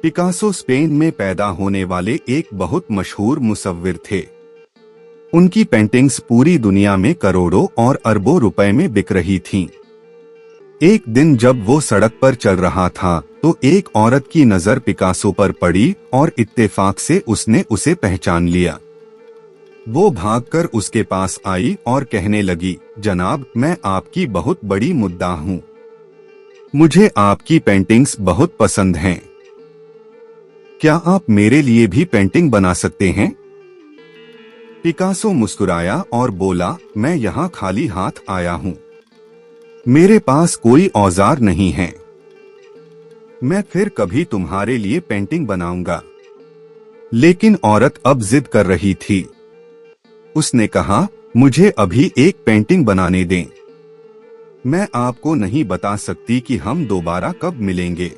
Picasso Spain में पैदा होने वाले एक बहुत मशहूर मुसव्विर थे। उनकी पेंटिंग्स पूरी दुनिया में करोड़ों और अरबों रुपए में बिक रही थीं। एक दिन जब वो सड़क पर चल रहा था तो एक औरत की नजर पिकासो पर पड़ी और इत्तेफाक से उसने उसे पहचान लिया। वो भागकर उसके पास आई और कहने लगी, जनाब, मैं आपकी बहुत बड़ी मुद्दा हूँ। मुझे आपकी पेंटिंग्स बहुत पसंद हैं। क्या आप मेरे लिए भी पेंटिंग बना सकते हैं? पिकासो मुस्कुराया और बोला, मैं यहाँ खाली हाथ आया हूँ। मेरे पास कोई औजार नहीं है। मैं फिर कभी तुम्हारे लिए पेंटिंग बनाऊंगा। लेकिन औरत अब जिद कर रही थी। उसने कहा, मुझे अभी एक पेंटिंग बनाने दें। मैं आपको नहीं बता सकती कि हम दोबारा कब मिलेंगे।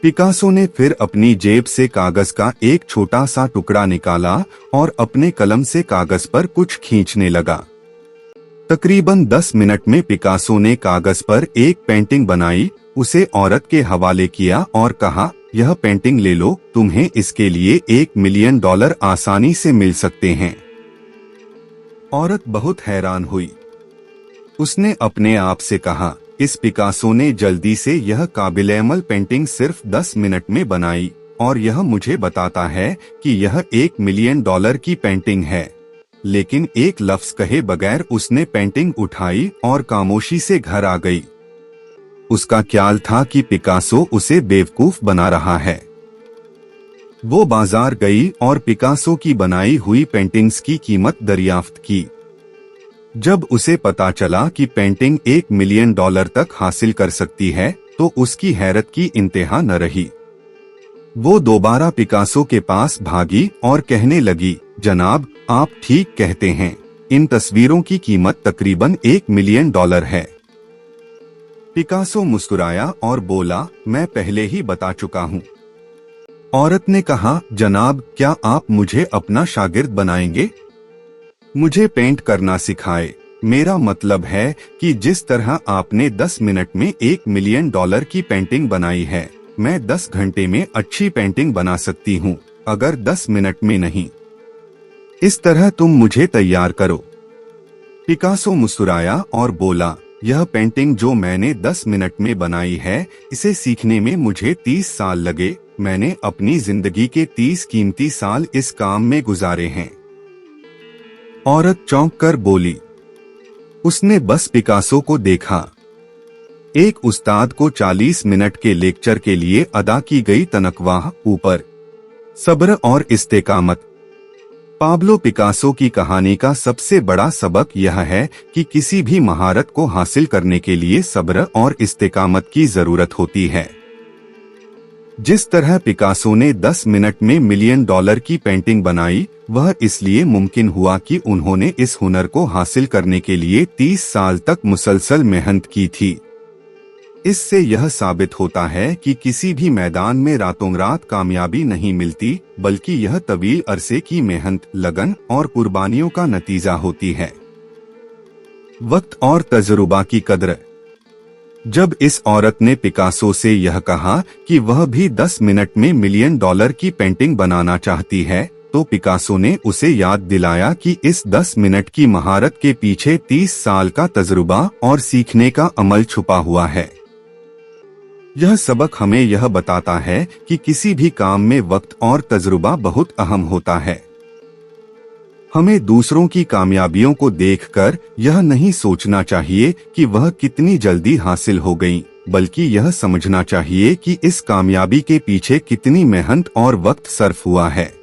पिकासो ने फिर अपनी जेब से कागज का एक छोटा सा टुकड़ा निकाला और अपने कलम से कागज पर कुछ खींचने लगा। तकरीबन 10 मिनट में पिकासो ने कागज पर एक पेंटिंग बनाई, उसे औरत के हवाले किया और कहा, यह पेंटिंग ले लो, तुम्हें इसके लिए $1 मिलियन आसानी से मिल सकते हैं। औरत बहुत हैरान हुई। उसने अपने आप से कहा, इस पिकासो ने जल्दी से यह काबिल-ए-अमल पेंटिंग सिर्फ 10 मिनट में बनाई और यह मुझे बताता है कि यह $1 मिलियन की पेंटिंग है। लेकिन एक लफ्ज कहे बगैर उसने पेंटिंग उठाई और खामोशी से घर आ गई। उसका ख्याल था कि पिकासो उसे बेवकूफ बना रहा है। वो बाजार गई और पिकासो की बनाई हुई पेंटिंग्स की कीमत दरियाफ्त की। जब उसे पता चला कि पेंटिंग $1 मिलियन तक हासिल कर सकती है तो उसकी हैरत की इंतहा न रही। वो दोबारा पिकासो के पास भागी और कहने लगी, जनाब, आप ठीक कहते हैं, इन तस्वीरों की कीमत तकरीबन $1 मिलियन है। पिकासो मुस्कुराया और बोला, मैं पहले ही बता चुका हूँ। औरत ने कहा, जनाब, क्या आप मुझे अपना शागिर्द बनाएंगे? मुझे पेंट करना सिखाए। मेरा मतलब है कि जिस तरह आपने 10 मिनट में $1 मिलियन की पेंटिंग बनाई है, मैं 10 घंटे में अच्छी पेंटिंग बना सकती हूँ, अगर 10 मिनट में नहीं। इस तरह तुम मुझे तैयार करो। पिकासो मुस्कुराया और बोला, यह पेंटिंग जो मैंने 10 मिनट में बनाई है, इसे सीखने में मुझे 30 साल लगे। मैंने अपनी जिंदगी के 30 कीमती साल इस काम में गुजारे हैं। औरत चौंक कर बोली। उसने बस पिकासो को देखा। एक उस्ताद को 40 मिनट के लेक्चर के लिए अदा की गई तनख्वाह, ऊपर सब्र और इस्तेकामत। पाब्लो पिकासो की कहानी का सबसे बड़ा सबक यह है कि किसी भी महारत को हासिल करने के लिए सब्र और इस्तेकामत की जरूरत होती है। जिस तरह पिकासो ने 10 मिनट में $1 मिलियन की पेंटिंग बनाई, वह इसलिए मुमकिन हुआ कि उन्होंने इस हुनर को हासिल करने के लिए 30 साल तक मुसलसल मेहनत की थी। इससे यह साबित होता है कि किसी भी मैदान में रातों रात कामयाबी नहीं मिलती, बल्कि यह तवील अरसे की मेहनत, लगन और कुर्बानियों का नतीजा होती है। वक्त और तजुर्बा की कदर। जब इस औरत ने पिकासो से यह कहा कि वह भी 10 मिनट में $1 मिलियन की पेंटिंग बनाना चाहती है, तो पिकासो ने उसे याद दिलाया कि इस 10 मिनट की महारत के पीछे 30 साल का तजुर्बा और सीखने का अमल छुपा हुआ है। यह सबक हमें यह बताता है कि किसी भी काम में वक्त और तजुर्बा बहुत अहम होता है। हमें दूसरों की कामयाबियों को देखकर यह नहीं सोचना चाहिए कि वह कितनी जल्दी हासिल हो गई, बल्कि यह समझना चाहिए कि इस कामयाबी के पीछे कितनी मेहनत और वक्त सर्फ हुआ है।